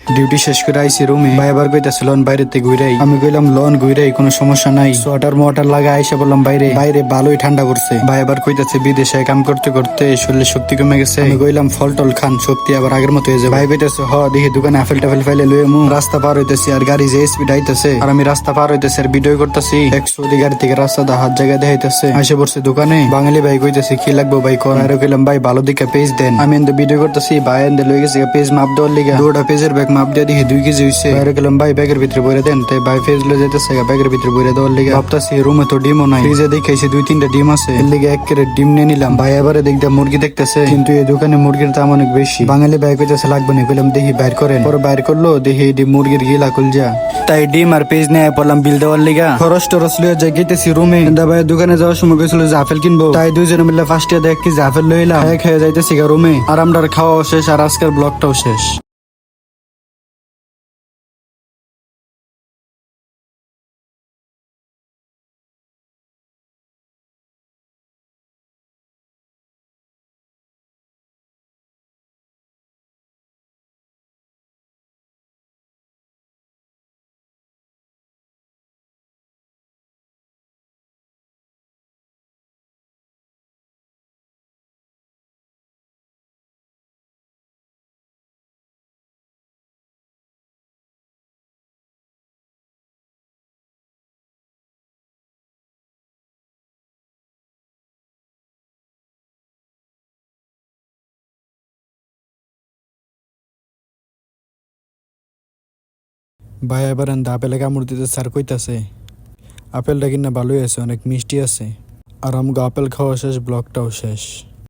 Duty শেষ করে আইসি রুমে। ভাই আবার কইতাছে লন বাইরেতে ঘুরাই। আমি কইলাম লন ঘুরাই, কোনো সমস্যা নাই। সোয়াটার মোয়াটার লাগা আইসা বললাম বাইরে বাইরে ভালোই ঠান্ডা করছে। ভাই আবার কইতাছে বিদেশে কাম করতে করতে শরীরে শক্তি কমে গেছে। আমি কইলাম ফল টল খান, শক্তি আবার আগের মতো হয়ে যাবে। ভাই কইতাছে হ দেখি দোকানে আপেল টাফেল ফাইলে লয়ে মু। রাস্তা পার হইতেছি আর গাড়ি যে স্পিড আইতেছে, আর আমি রাস্তা পার হইতেছি আর ভিডিও করতেছি। 100 গাড়ি থেকে রাস্তা দা হাত জায়গায় দেখাইতেছে। আসে পড়ছে দোকানে। বাঙালি ভাই কইতেছে কি লাগবো ভাই কর। আর কইলাম ভাই ভালো দিকে পেজ দেন। আমি এন্ড ভিডিও করতেছি, ভাই এন্ড লয়ে গেছে পেজ মাপ দেওয়ার লিগা। দুটা পেজের ব্যাগ মাপ দিয়ে দেখি 2 কেজি হইছে। বাইরে গেলাম ভাই ব্যাগের ভিতরে বইরে দেন। তাই ভাই পেজ লয়ে যাইতেছে ব্যাগের ভিতরে বইরে দেওয়ার লিগা। ভাবতাছি রুমে তো ডিমও নাই, ফ্রিজে দেখাইছে 2-3টা ডিম আছে, এর লিগে 1 ক্যারেট ডিম নিয়ে নিলাম। ভাই এবারে দেখতে মুরগি দেখতেছে, কিন্তু এই দোকানে মুরগির দাম অনেক বেশি। বাঙালি ভাই কইতেছে লাগবে না, কইলাম দেখি বাইর করেন। পরে বাইর করলো দেখি ডিম মুরগির গিলা কুলজা। তাই ডিম আর পেজ নিয়ে পড়লাম বিল দেওয়ার লিগা। খরচ টরচ লইয়া যাই গেতেছি রুমে। ভাই দোকানে যাওয়ার সময় কইছিল যে আপেল কিনবো, তাই দুইজনে মিলে ফার্স্টে দেখ কি আপেল লইলাম। খেয়ে যাইতেছি রুমে। আর আমরার খাওয়াও শেষ আর আজকের ব্লগটাও শেষ। ভাই এবার আপেলে কামড় দিতে স্যার কইতাছে আপেলটা কিনা ভালোই আছে, অনেক মিষ্টি আছে। আর আমগো আপেল খাওয়া শেষ, ব্লগটাও শেষ।